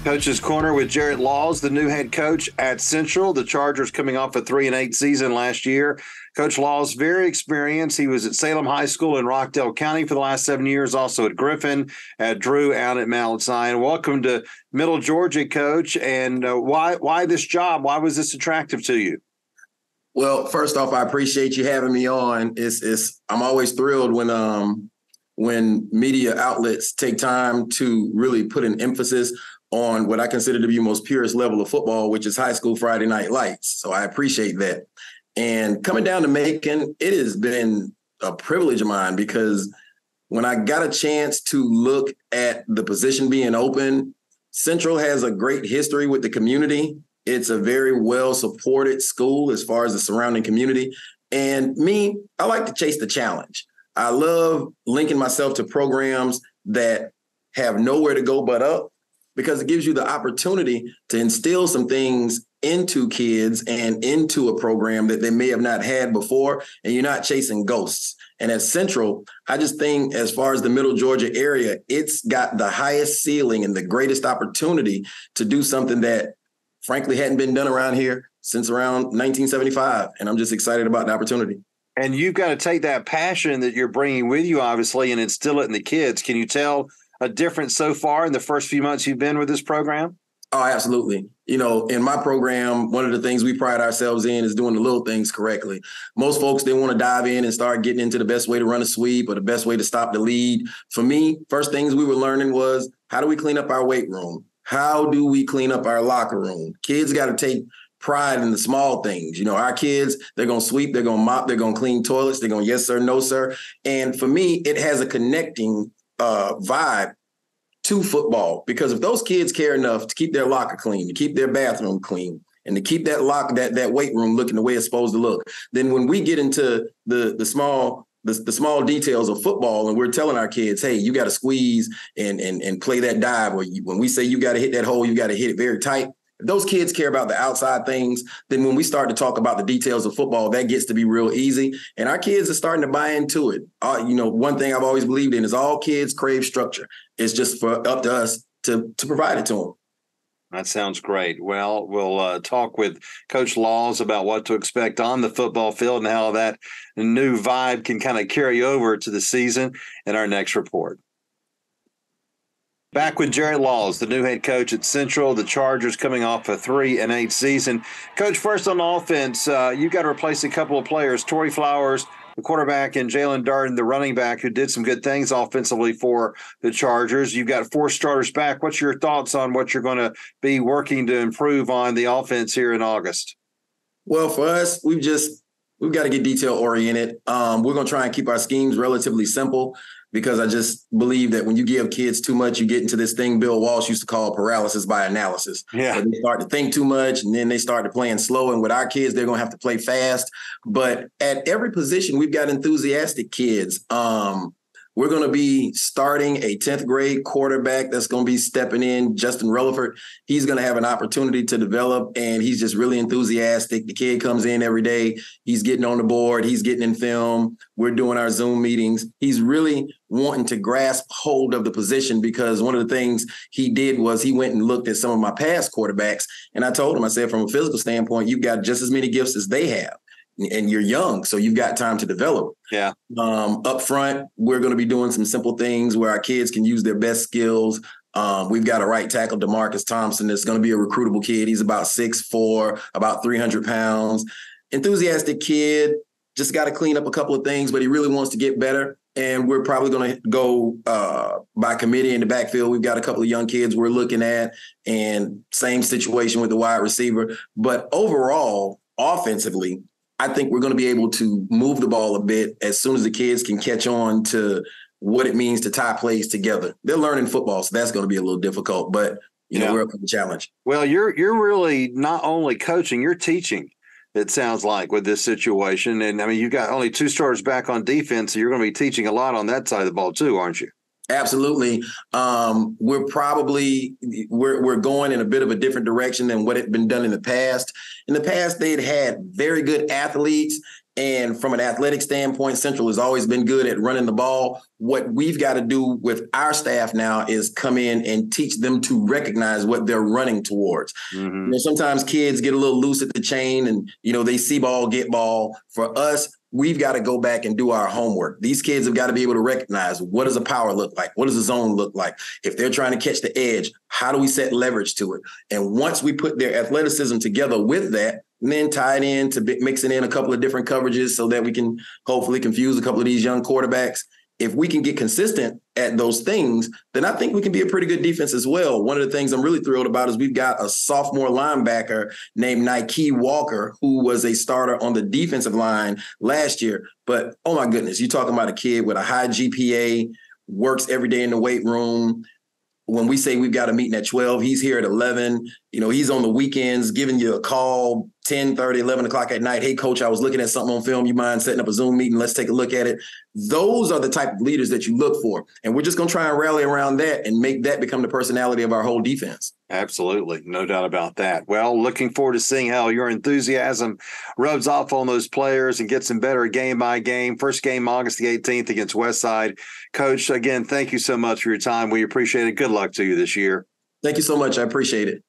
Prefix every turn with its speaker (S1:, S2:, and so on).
S1: Coach's Corner with Jarrett Laws, the new head coach at Central. The Chargers coming off a 3-8 season last year. Coach Laws, very experienced. He was at Salem High School in Rockdale County for the last 7 years, also at Griffin, at Drew, out at Mount Zion. Welcome to Middle Georgia, Coach. And why this job? Why was this attractive to you?
S2: Well, first off, I appreciate you having me on. I'm always thrilled when media outlets take time to really put an emphasis on what I consider to be the most purest level of football, which is high school Friday night lights. So I appreciate that. And coming down to Macon, it has been a privilege of mine because when I got a chance to look at the position being open, Central has a great history with the community. It's a very well-supported school as far as the surrounding community. And me, I like to chase the challenge. I love linking myself to programs that have nowhere to go but up, because it gives you the opportunity to instill some things into kids and into a program that they may have not had before, and you're not chasing ghosts. And at Central, I just think as far as the Middle Georgia area, it's got the highest ceiling and the greatest opportunity to do something that frankly hadn't been done around here since around 1975. And I'm just excited about the opportunity.
S1: And you've got to take that passion that you're bringing with you, obviously, and instill it in the kids. Can you tell a difference so far in the first few months you've been with this program?
S2: Oh, absolutely. You know, in my program, one of the things we pride ourselves in is doing the little things correctly. Most folks, they want to dive in and start getting into the best way to run a sweep or the best way to stop the lead. For me, first things we were learning was, how do we clean up our weight room? How do we clean up our locker room? Kids got to take pride in the small things. You know, our kids, they're going to sweep, they're going to mop, they're going to clean toilets, they're going to yes, sir, no, sir. And for me, it has a connecting vibe to football, because if those kids care enough to keep their locker clean, to keep their bathroom clean, and to keep that that weight room looking the way it's supposed to look, then when we get into the small details of football and we're telling our kids, hey, you got to squeeze and play that dive, or when we say you got to hit that hole, you got to hit it very tight. If those kids care about the outside things, then when we start to talk about the details of football, that gets to be real easy. And our kids are starting to buy into it. One thing I've always believed in is all kids crave structure. It's just up to us to provide it to them.
S1: That sounds great. Well, we'll talk with Coach Laws about what to expect on the football field and how that new vibe can kind of carry over to the season in our next report. Back with Jarrett Laws, the new head coach at Central, the Chargers coming off a 3-8 season. Coach, first on offense, you got to replace a couple of players, Torrey Flowers, the quarterback, and Jalen Darden, the running back, who did some good things offensively for the Chargers. You've got 4 starters back. What's your thoughts on what you're going to be working to improve on the offense here in August?
S2: Well, for us, we've got to get detail oriented. We're going to try and keep our schemes relatively simple, because I just believe that when you give kids too much, you get into this thing Bill Walsh used to call paralysis by analysis.
S1: Yeah.
S2: So they start to think too much, and then they start to playing slow. And with our kids, they're going to have to play fast. But at every position, we've got enthusiastic kids. We're going to be starting a 10th grade quarterback that's going to be stepping in, Justin Rutherford. He's going to have an opportunity to develop, and he's just really enthusiastic. The kid comes in every day. He's getting on the board. He's getting in film. We're doing our Zoom meetings. He's really wanting to grasp hold of the position, because one of the things he did was he went and looked at some of my past quarterbacks, and I told him, I said, from a physical standpoint, you've got just as many gifts as they have. And you're young, so you've got time to develop.
S1: Yeah.
S2: Up front, we're going to be doing some simple things where our kids can use their best skills. We've got a right tackle, DeMarcus Thompson, that's going to be a recruitable kid. He's about 6'4", about 300 pounds. Enthusiastic kid, just got to clean up a couple of things, but he really wants to get better. And we're probably going to go by committee in the backfield. We've got a couple of young kids we're looking at, and same situation with the wide receiver. But overall, offensively, I think we're going to be able to move the ball a bit as soon as the kids can catch on to what it means to tie plays together. They're learning football, so that's going to be a little difficult, but we're up for the challenge.
S1: Well, you're really not only coaching, you're teaching, it sounds like, with this situation. And I mean, you've got only 2 starters back on defense, so you're going to be teaching a lot on that side of the ball too, aren't you?
S2: Absolutely. We're going in a bit of a different direction than what had been done in the past. In the past, they'd had very good athletes, And from an athletic standpoint, Central has always been good at running the ball. What we've got to do with our staff now is come in and teach them to recognize what they're running towards.
S1: Mm-hmm.
S2: You know, sometimes kids get a little loose at the chain and, you know, they see ball, get ball. For us, we've got to go back and do our homework. These kids have got to be able to recognize, what does a power look like? What does a zone look like? If they're trying to catch the edge, how do we set leverage to it? And once we put their athleticism together with that, and then tie it in to mixing in a couple of different coverages so that we can hopefully confuse a couple of these young quarterbacks. If we can get consistent at those things, then I think we can be a pretty good defense as well. One of the things I'm really thrilled about is we've got a sophomore linebacker named Nike Walker, who was a starter on the defensive line last year. But, oh, my goodness, you're talking about a kid with a high GPA, works every day in the weight room. When we say we've got a meeting at 12, he's here at 11. You know, he's on the weekends giving you a call, 10:30, 11 o'clock at night. Hey, coach, I was looking at something on film. You mind setting up a Zoom meeting? Let's take a look at it. Those are the type of leaders that you look for. And we're just going to try and rally around that and make that become the personality of our whole defense.
S1: Absolutely. No doubt about that. Well, looking forward to seeing how your enthusiasm rubs off on those players and gets them better game by game. First game, August the 18th against Westside. Coach, again, thank you so much for your time. We appreciate it. Good luck to you this year.
S2: Thank you so much. I appreciate it.